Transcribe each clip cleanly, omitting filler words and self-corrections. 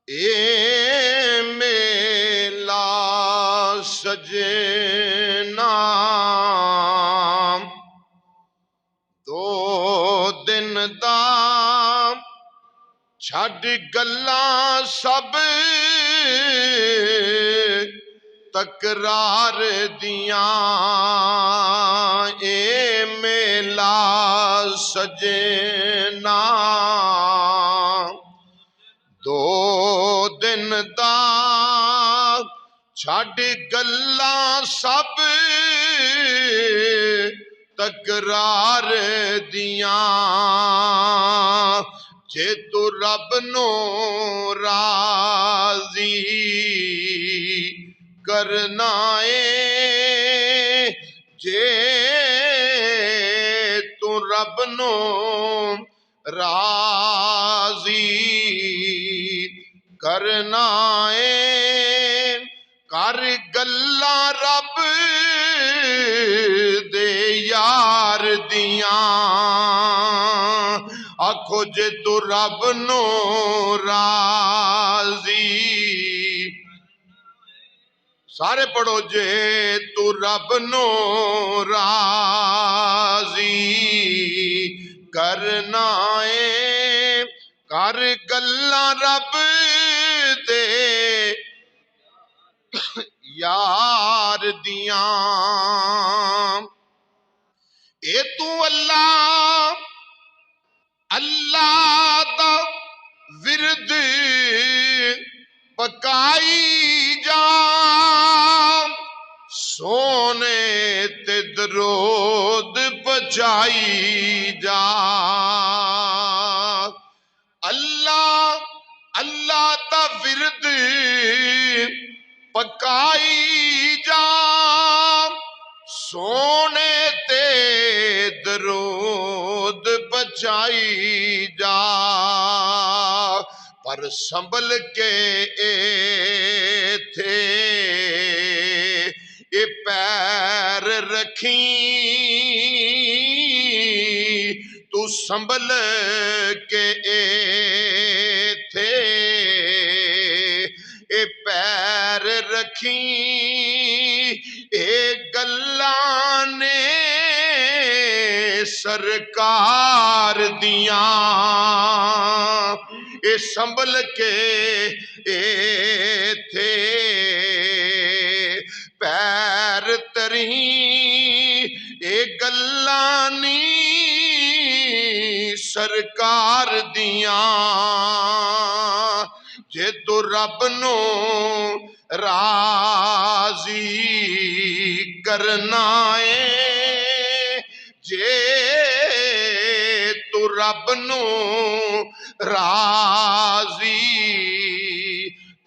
اے میلا سجنا دو دن دا چھڈ گلاں سب تکرار دیاں اے میلا سجنا دو دن دا چھڈ گلاں سب تکرار دیاں جے تو رب نو راضی کرنا ہے جے تو رب نو راضی کرنا ہے کر گلاں رب دے یار دیاں آکھو جے تو رب نو راضی سارے پڑھو جے تو رب نو راضی کرنا ہے کر گلاں رب دے یار دیاں اے تو اللہ اللہ دا ورد پکائی جا سونے تے درود بچائی جا اللہ اللہ دا ورد پکائی جا سونے تے درود بچائی جا پر سنبھل کے تھے اے پیر رکھیں تو سنبھل کے تھے اے پیر رکھیں اے گلاں نے سرکار دیاں اے سنبھل کے تھے پیر تریں اے گلاں نی سرکار دیاں جے تو رب نو راضی کرنا ہے جے تو رب نو راضی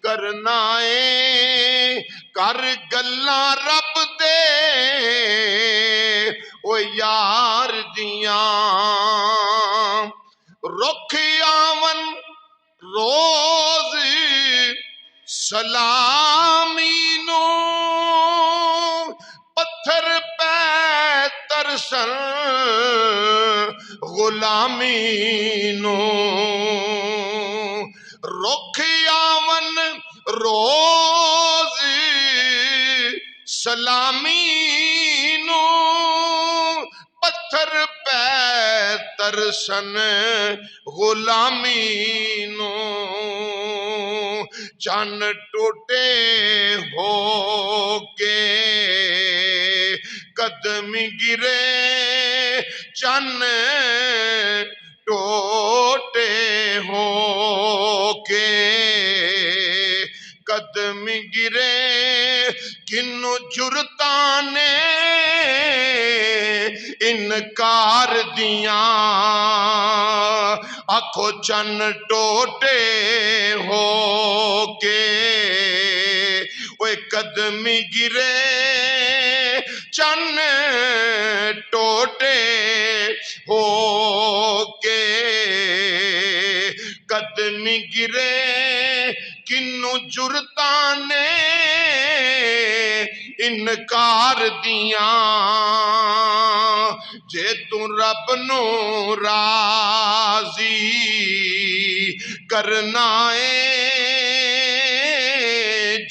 کرنا ہے کر گلاں رب دے او یار دیاں رکھ آون روز سلامی نو پتھر پہ ترسن غلامی نو رکھ آون روز سلامی نو پتھر پہ ترسن غلامی نو چن ٹوٹے ہو کے قدم گرے چن ٹوٹے ہو کے قدم گرے کنو جرتاں نے انکار دیاں آکھو چن ٹوٹے ہو کے اوے قدم گرے چن ٹوٹے ہو کے قدم گرے کنو جرتاں نے انکار دیاں جے تو رب نو راضی کرنا ہے